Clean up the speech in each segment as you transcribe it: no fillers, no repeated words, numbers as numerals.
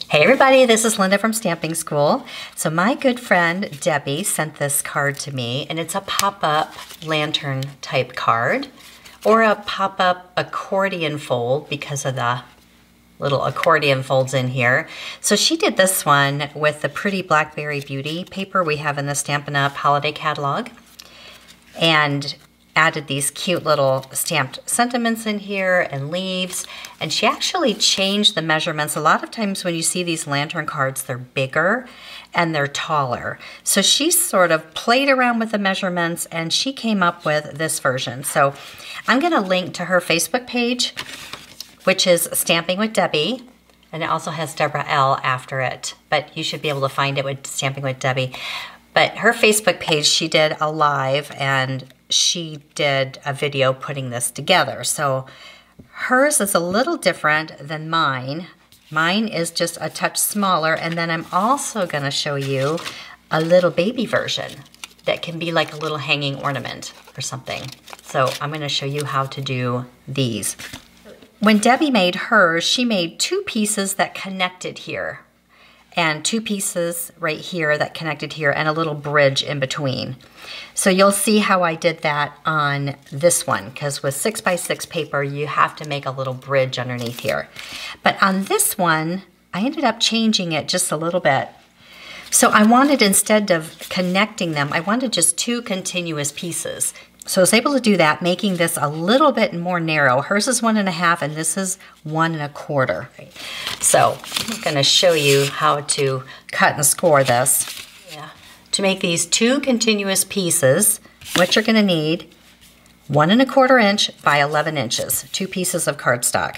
Hey everybody, this is Linda from Stamping School. So my good friend Debbie sent this card to me, and it's a pop-up lantern type card or a pop-up accordion fold because of the little accordion folds in here. So she did this one with the pretty Blackberry Beauty paper we have in the Stampin' Up! Holiday catalog, and added these cute little stamped sentiments in here and leaves. And she actually changed the measurements. A lot of times when you see these lantern cards, they're bigger and they're taller. So she sort of played around with the measurements and she came up with this version. So I'm gonna link to her Facebook page, which is Stamping with Debbie, and it also has Deborah L after it, but you should be able to find it with Stamping with Debbie. But her Facebook page, she did a live and she did a video putting this together. So hers is a little different than mine. Mine is just a touch smaller, and then I'm also gonna show you a little baby version that can be like a little hanging ornament or something. So I'm gonna show you how to do these. When Debbie made hers, she made two pieces that connected here, and two pieces right here that connected here, and a little bridge in between. So you'll see how I did that on this one, because with 6x6 paper, you have to make a little bridge underneath here. But on this one, I ended up changing it just a little bit. So I wanted, instead of connecting them, I wanted just two continuous pieces. So I was able to do that, making this a little bit more narrow. Hers is 1.5 and this is 1 1/4. So I'm gonna show you how to cut and score this. To make these two continuous pieces, what you're gonna need, 1 1/4 inch by 11 inches, 2 pieces of cardstock.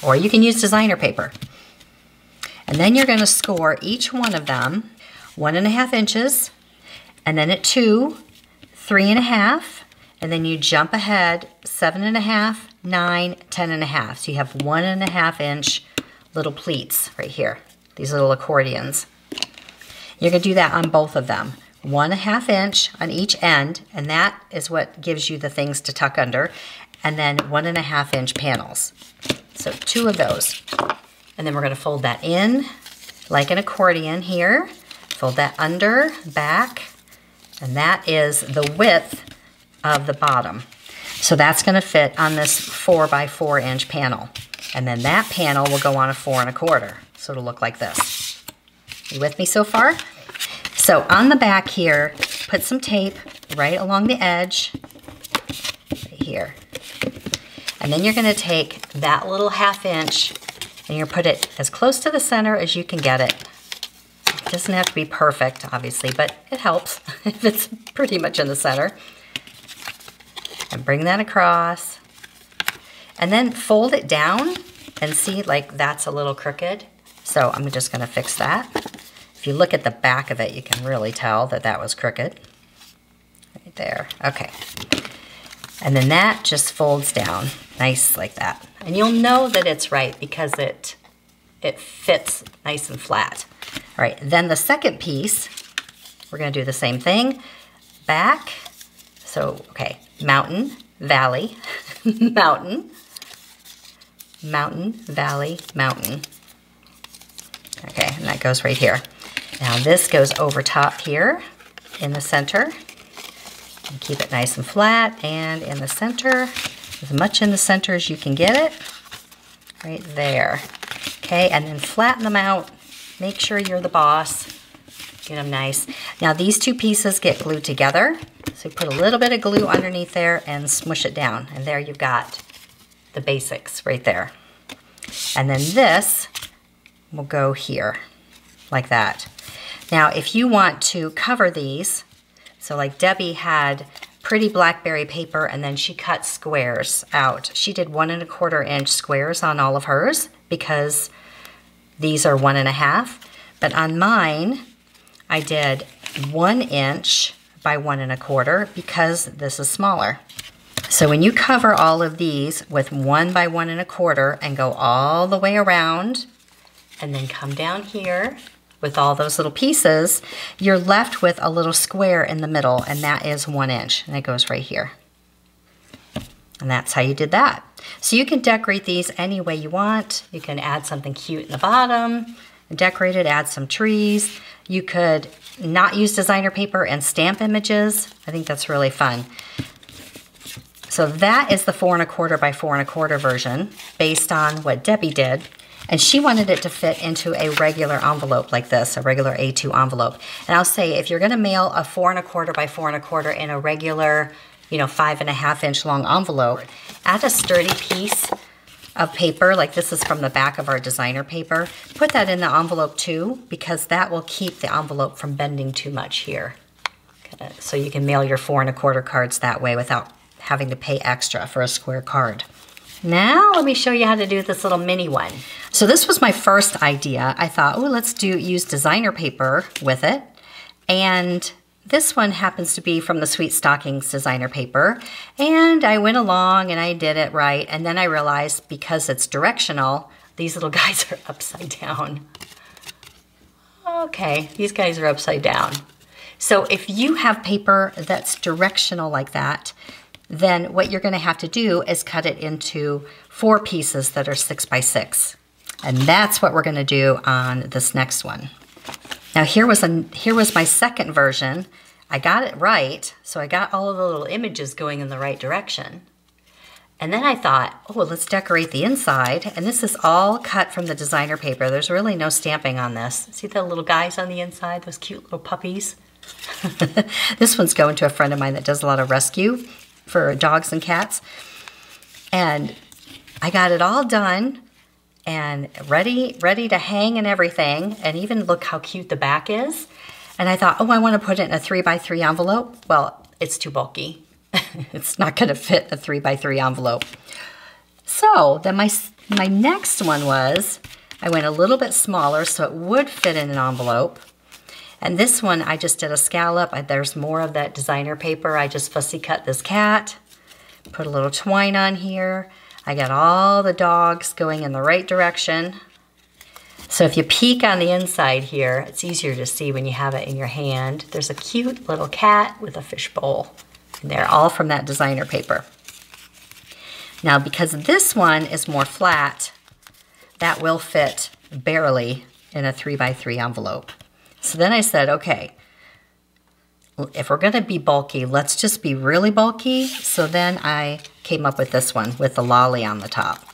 Or you can use designer paper. And then you're gonna score each one of them 1.5 inches, and then at 2, 3.5, and then you jump ahead 7.5, 9, 10.5. So you have 1.5 inch little pleats right here, these little accordions. You're gonna do that on both of them. 1.5 inch on each end, and that is what gives you the things to tuck under, and then 1.5 inch panels. So 2 of those. And then we're gonna fold that in like an accordion here, fold that under, back, and that is the width of the bottom. So that's gonna fit on this 4x4 inch panel. And then that panel will go on a 4 1/4. So it'll look like this. You with me so far? So on the back here, put some tape right along the edge, right here. And then you're gonna take that little 1/2 inch and you're gonna put it as close to the center as you can get it. It doesn't have to be perfect, obviously, but it helps if it's pretty much in the center. And bring that across. And then fold it down and see, like, that's a little crooked. So I'm just gonna fix that. If you look at the back of it, you can really tell that that was crooked. Right there, okay. And then that just folds down, nice like that. And you'll know that it's right because it fits nice and flat. All right, then the second piece, we're gonna do the same thing. Back, so, okay, mountain, valley, mountain, mountain, valley, mountain. Okay, and that goes right here. Now this goes over top here in the center. And keep it nice and flat and in the center, as much in the center as you can get it, right there. Okay, and then flatten them out. Make sure you're the boss. Get them nice. Now these two pieces get glued together. So you put a little bit of glue underneath there and smush it down. And there you've got the basics right there. And then this will go here, like that. Now, if you want to cover these, so like Debbie had pretty Blackberry paper and then she cut squares out. She did 1 1/4 inch squares on all of hers because these are 1.5. But on mine, I did 1 inch by 1 1/4 because this is smaller. So when you cover all of these with 1 by 1 1/4 and go all the way around, and then come down here with all those little pieces, you're left with a little square in the middle, and that is 1 inch, and it goes right here. And that's how you did that. So you can decorate these any way you want. You can add something cute in the bottom, decorate it, add some trees. You could not use designer paper and stamp images. I think that's really fun. So that is the 4 1/4 by 4 1/4 version based on what Debbie did. And she wanted it to fit into a regular envelope like this, a regular A2 envelope. And I'll say, if you're gonna mail a 4 1/4 by 4 1/4 in a regular, 5.5 inch long envelope, add a sturdy piece of paper, like this is from the back of our designer paper. Put that in the envelope too, because that will keep the envelope from bending too much here. So you can mail your 4 1/4 cards that way without having to pay extra for a square card. Now let me show you how to do this little mini one. So this was my first idea. I thought, oh, let's use designer paper with it. And this one happens to be from the Sweet Stockings designer paper. And I went along and I did it right. And then I realized, because it's directional, these little guys are upside down. Okay, these guys are upside down. So if you have paper that's directional like that, then what you're gonna have to do is cut it into 4 pieces that are 6 by 6. And that's what we're gonna do on this next one. Now here was my second version. I got it right, so I got all of the little images going in the right direction. And then I thought, oh, let's decorate the inside. And this is all cut from the designer paper. There's really no stamping on this. See the little guys on the inside, those cute little puppies? This one's going to a friend of mine that does a lot of rescue for dogs and cats. And I got it all done and ready to hang and everything. And even look how cute the back is. And I thought, oh, I want to put it in a 3 by 3 envelope. Well, it's too bulky. It's not going to fit a 3 by 3 envelope. So then my next one was, I went a little bit smaller so it would fit in an envelope. And this one, I just did a scallop. There's more of that designer paper. I just fussy cut this cat, put a little twine on here. I got all the dogs going in the right direction. So if you peek on the inside here, it's easier to see when you have it in your hand. There's a cute little cat with a fishbowl. And they're all from that designer paper. Now, because this one is more flat, that will fit barely in a 3 by 3 envelope. So then I said, okay, if we're gonna be bulky, let's just be really bulky. So then I came up with this one with the lolly on the top.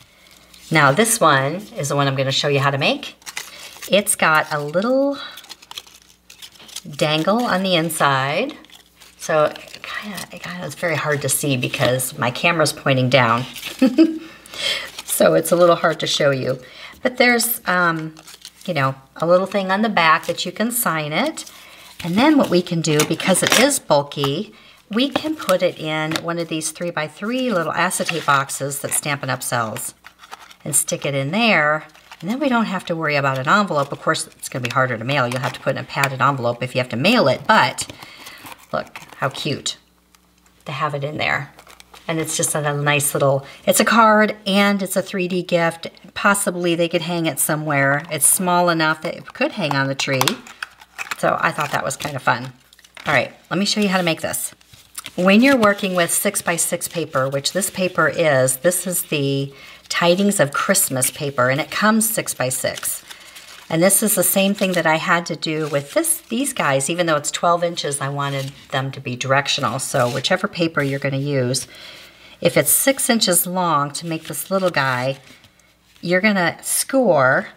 Now this one is the one I'm gonna show you how to make. It's got a little dangle on the inside. So it's very hard to see because my camera's pointing down. So it's a little hard to show you. But there's, a little thing on the back that you can sign it. And then what we can do, because it is bulky, we can put it in one of these 3 by 3 little acetate boxes that Stampin' Up! Sells and stick it in there. And then we don't have to worry about an envelope. Of course, it's gonna be harder to mail. You'll have to put in a padded envelope if you have to mail it, but look how cute to have it in there. And it's just a nice little, it's a card and it's a 3D gift. Possibly they could hang it somewhere. It's small enough that it could hang on the tree. So I thought that was kind of fun. All right, let me show you how to make this. When you're working with 6 by 6 paper, which this paper is, this is the Tidings of Christmas paper, and it comes 6 by 6. And this is the same thing that I had to do with these guys. Even though it's 12 inches, I wanted them to be directional. So whichever paper you're gonna use, if it's 6 inches long to make this little guy, you're gonna score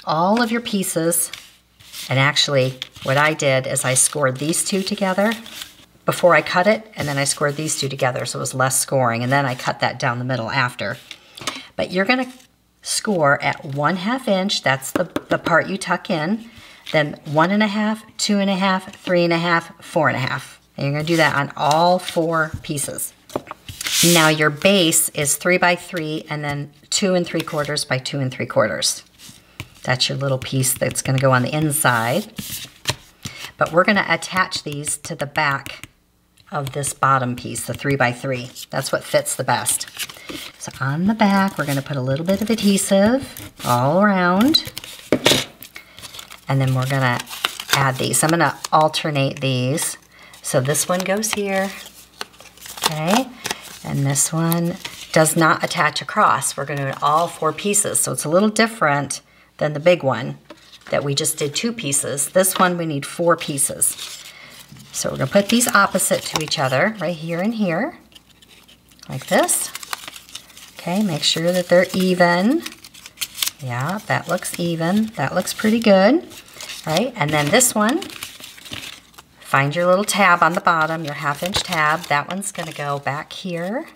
all of your pieces. And actually, what I did is I scored these 2 together before I cut it, and then I scored these 2 together, so it was less scoring, and then I cut that down the middle after. But you're gonna score at 1/2 inch, that's the part you tuck in, then 1.5, 2.5, 3.5, 4.5. And you're gonna do that on all 4 pieces. Now your base is 3 by 3 and then 2 3/4 by 2 3/4. That's your little piece that's gonna go on the inside. But we're gonna attach these to the back of this bottom piece, the 3 by 3. That's what fits the best. So on the back, we're gonna put a little bit of adhesive all around. And then we're gonna add these. I'm gonna alternate these. So this one goes here, okay? And this one does not attach across. We're gonna do all 4 pieces. So it's a little different than the big one. that we just did 2 pieces. This one we need 4 pieces. So we're gonna put these opposite to each other, right here and here, like this. Okay, make sure that they're even. Yeah, that looks even. That looks pretty good, right? And then this one, find your little tab on the bottom, your 1/2-inch tab. That one's gonna go back here.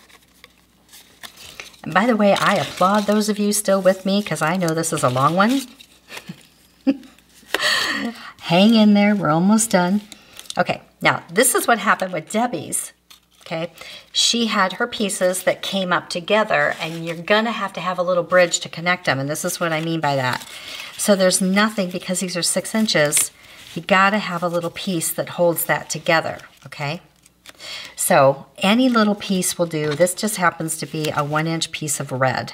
And by the way, I applaud those of you still with me because I know this is a long one. Hang in there, we're almost done. Okay, now this is what happened with Debbie's, okay? She had her pieces that came up together and you're gonna have to have a little bridge to connect them, and this is what I mean by that. So there's nothing, because these are 6 inches, you gotta have a little piece that holds that together, okay? So any little piece will do. This just happens to be a 1-inch piece of red.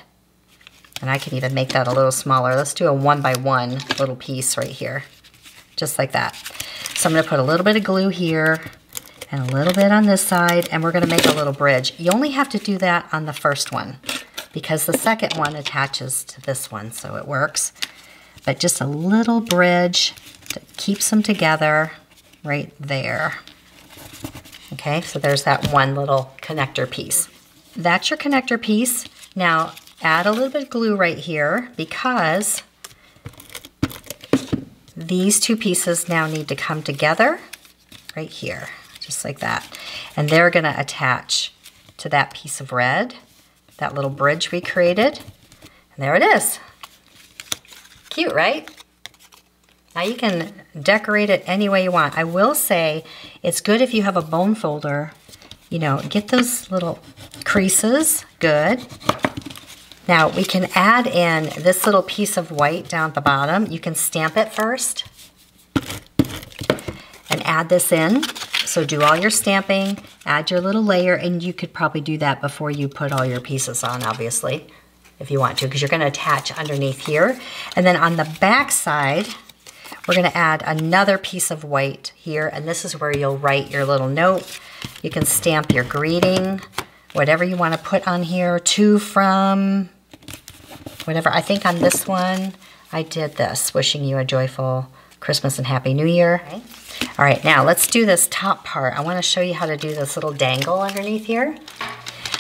And I can even make that a little smaller. Let's do a 1x1 little piece right here, just like that. So I'm gonna put a little bit of glue here and a little bit on this side, and we're gonna make a little bridge. You only have to do that on the first one because the second one attaches to this one, so it works. But just a little bridge that keeps them together right there. Okay, so there's that one little connector piece. That's your connector piece. Now, add a little bit of glue right here because these 2 pieces now need to come together right here, just like that. And they're gonna attach to that piece of red, that little bridge we created. And there it is. Cute, right? Now you can decorate it any way you want. I will say it's good if you have a bone folder, you know, get those little creases, good. Now we can add in this little piece of white down at the bottom. You can stamp it first and add this in. So do all your stamping, add your little layer, and you could probably do that before you put all your pieces on, obviously, if you want to, because you're gonna attach underneath here. And then on the back side, we're gonna add another piece of white here, and this is where you'll write your little note. You can stamp your greeting, whatever you wanna put on here, to, from, whatever. I think on this one, I did this, wishing you a joyful Christmas and Happy New Year. Okay. All right, now let's do this top part. I wanna show you how to do this little dangle underneath here.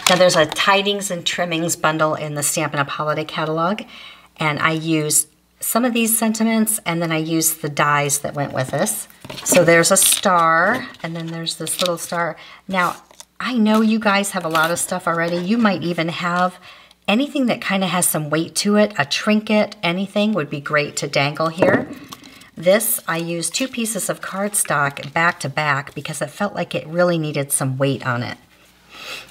Now there's a Tidings and Trimmings bundle in the Stampin' Up! Holiday Catalog, and I used some of these sentiments, and then I used the dies that went with this. So there's a star, and then there's this little star. Now, I know you guys have a lot of stuff already. You might even have anything that kind of has some weight to it, a trinket, anything would be great to dangle here. This, I used 2 pieces of cardstock back to back because it felt like it really needed some weight on it.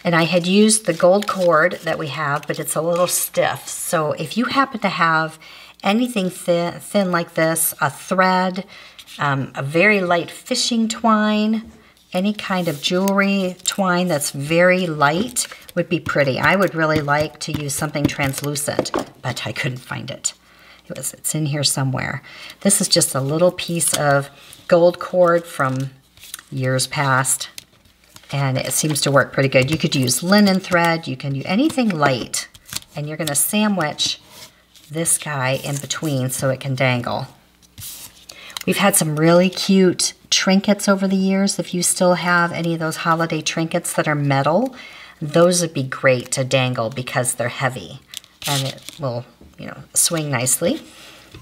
And I had used the gold cord that we have, but it's a little stiff. So if you happen to have anything thin like this, a thread, a very light fishing twine, any kind of jewelry twine that's very light would be pretty. I would really like to use something translucent, but I couldn't find it. It's in here somewhere. This is just a little piece of gold cord from years past, and it seems to work pretty good. You could use linen thread, you can use anything light, and you're gonna sandwich this guy in between so it can dangle. We've had some really cute trinkets over the years. If you still have any of those holiday trinkets that are metal, those would be great to dangle because they're heavy and it will, you know, swing nicely.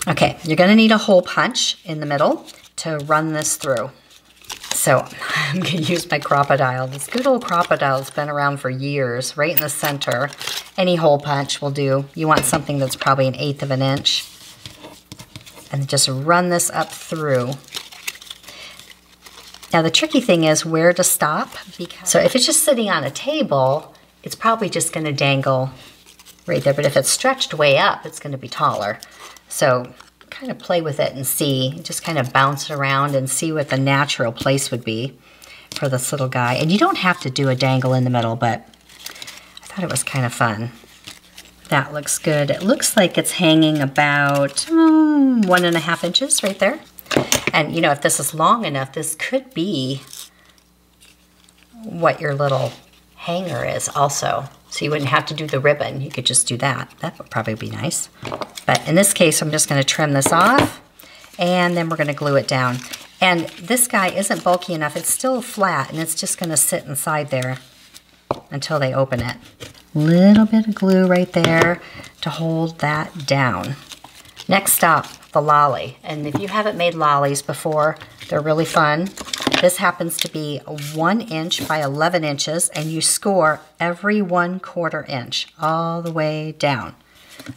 Okay, you're gonna need a hole punch in the middle to run this through. So I'm gonna use my Crop-A-Dile. This good old Crop-A-Dile has been around for years, right in the center. Any hole punch will do. You want something that's probably 1/8 of an inch. And just run this up through. Now the tricky thing is where to stop. So if it's just sitting on a table, it's probably just gonna dangle right there. But if it's stretched way up, it's gonna be taller. So kind of play with it and see, just kind of bounce it around and see what the natural place would be for this little guy. And you don't have to do a dangle in the middle, but I thought it was kind of fun. That looks good. It looks like it's hanging about 1.5 inches right there. And you know, if this is long enough, this could be what your little hanger is also. So you wouldn't have to do the ribbon. You could just do that. That would probably be nice. But in this case, I'm just gonna trim this off. And then we're gonna glue it down. And this guy isn't bulky enough. It's still flat, and it's just gonna sit inside there until they open it. Little bit of glue right there to hold that down. Next up, the lolly. And if you haven't made lollies before, they're really fun. This happens to be 1 inch by 11 inches, and you score every 1/4 inch all the way down.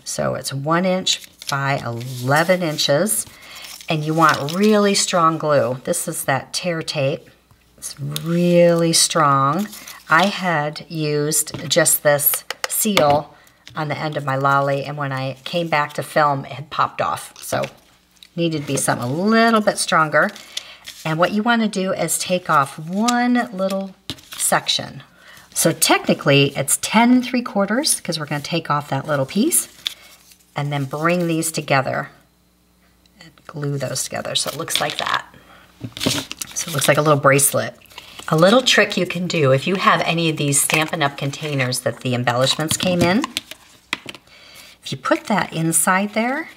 So it's 1 inch by 11 inches, and you want really strong glue. This is that tear tape. It's really strong. I had used just this seal on the end of my lolly, and when I came back to film, it had popped off. So needed to be something a little bit stronger. And what you want to do is take off one little section. So technically it's 10 3/4 because we're going to take off that little piece and then bring these together and glue those together so it looks like that. So it looks like a little bracelet. A little trick you can do if you have any of these Stampin' Up! Containers that the embellishments came in, if you put that inside there,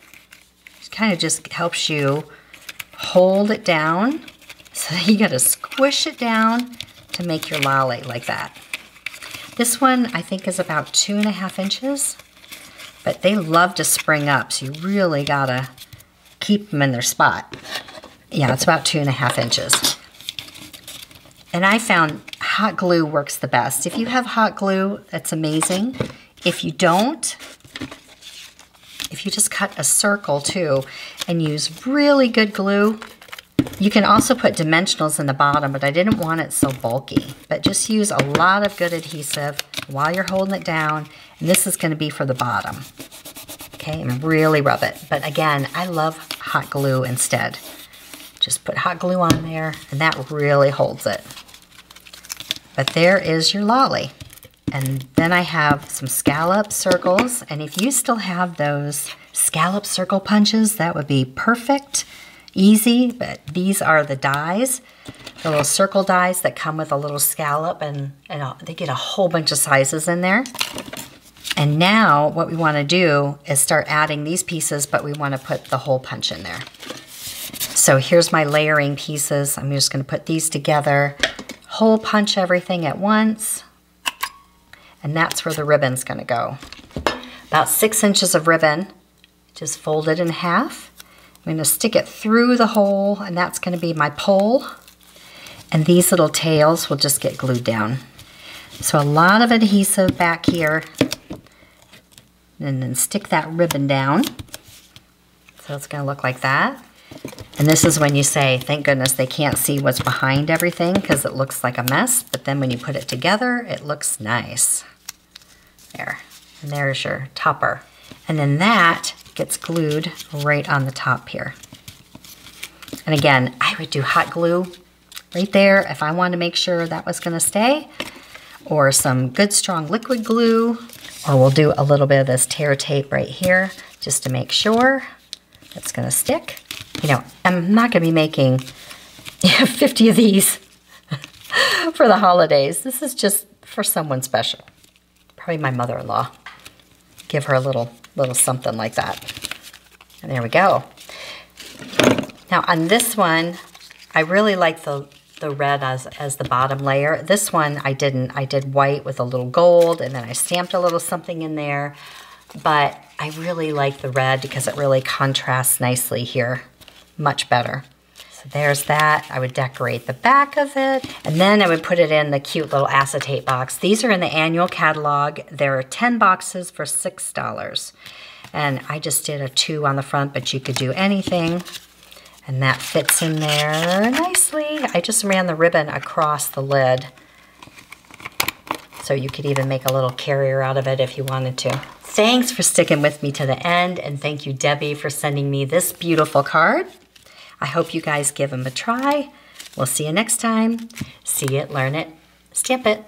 it kind of just helps you hold it down. So you got to squish it down to make your lolly like that. This one I think is about 2.5 inches, but they love to spring up, so you really got to keep them in their spot. Yeah, it's about 2.5 inches. And I found hot glue works the best. If you have hot glue, that's amazing. If you don't, if you just cut a circle too and use really good glue, you can also put dimensionals in the bottom, but I didn't want it so bulky. But just use a lot of good adhesive while you're holding it down. And this is going to be for the bottom. Okay, and really rub it. But again, I love hot glue instead. Just put hot glue on there, and that really holds it. But there is your lolly. And then I have some scallop circles, and if you still have those scallop circle punches, that would be perfect, easy, but these are the dies, the little circle dies that come with a little scallop, and they get a whole bunch of sizes in there. And now what we want to do is start adding these pieces, but we want to put the hole punch in there. So here's my layering pieces. I'm just going to put these together, hole punch everything at once, and that's where the ribbon's going to go. About 6 inches of ribbon, just fold it in half. I'm going to stick it through the hole, and that's going to be my pole. And these little tails will just get glued down. So a lot of adhesive back here, and then stick that ribbon down. So it's going to look like that. And this is when you say, thank goodness they can't see what's behind everything because it looks like a mess, but then when you put it together, it looks nice. There, and there's your topper. And then that gets glued right on the top here. And again, I would do hot glue right there if I wanted to make sure that was gonna stay, or some good strong liquid glue, or we'll do a little bit of this tear tape right here just to make sure it's gonna stick. You know, I'm not gonna be making 50 of these for the holidays. This is just for someone special. Probably my mother-in-law. Give her a little something like that. And there we go. Now on this one, I really like the red as the bottom layer. This one I didn't. I did white with a little gold, and then I stamped a little something in there. But I really like the red because it really contrasts nicely here. Much better. So there's that. I would decorate the back of it, and then I would put it in the cute little acetate box. These are in the annual catalog. There are 10 boxes for $6. And I just did a 2 on the front, but you could do anything. And that fits in there nicely. I just ran the ribbon across the lid. So you could even make a little carrier out of it if you wanted to. Thanks for sticking with me to the end, and thank you, Debbie, for sending me this beautiful card. I hope you guys give them a try. We'll see you next time. See it, learn it, stamp it.